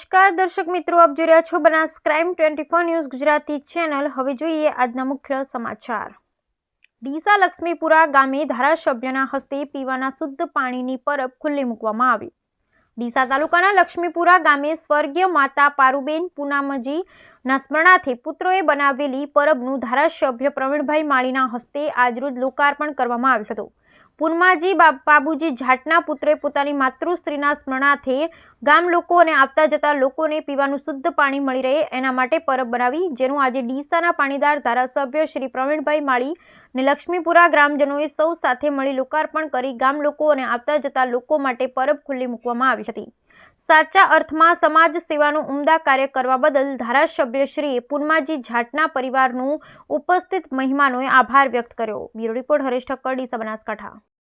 નમસ્કાર દર્શક મિત્રો, આપ જોઈ રહ્યા છો Banas crime 24 news Gujarati channel. હવે જોઈએ આજના મુખ્ય સમાચાર। ડીસા લક્ષ્મીપુરા ગામે ધારાસભ્યના હસ્તે પીવાના શુદ્ધ પાણીની પરબ ખુલ્લી મૂકવામાં આવી। ડીસા તાલુકાના લક્ષ્મીપુરા ગામે સ્વર્ગીય માતા પારુબેન પૂનમજીના સ્મરણાર્થે પુત્રોએ બનાવેલી પરબનું ધારાસભ્ય પ્રવીણભાઈ માળીના હસ્તે આજરોજ લોકાર્પણ કરવામાં આવ્યું હતું। પૂનમાજી બાબુજી જાટના પુત્રે પોતાની માતૃશ્રીના સ્મરણાર્થે ગામ લોકો અને આવતા જતા લોકોને પીવાનું શુદ્ધ પાણી મળી રહે એના માટે પરબ બનાવી, જેનું આજે ડીસાના પાણીદાર ધારાસભ્ય શ્રી પ્રવીણભાઈ માળી અને લક્ષ્મીપુરા ગ્રામજનોએ સૌ સાથે મળી લોકાર્પણ કરી ગામ લોકો અને આવતા જતા લોકો માટે પરબ ખુલ્લી મૂકવામાં આવી હતી। સાચા અર્થમાં સમાજ સેવાનું ઉમદા કાર્ય કરવા બદલ ધારાસભ્યશ્રીએ પૂનમાજી જાટના પરિવારનું ઉપસ્થિત મહેમાનોએ આભાર વ્યક્ત કર્યો। Bureau report Haresh Thakkar, Deesa, Banaskantha.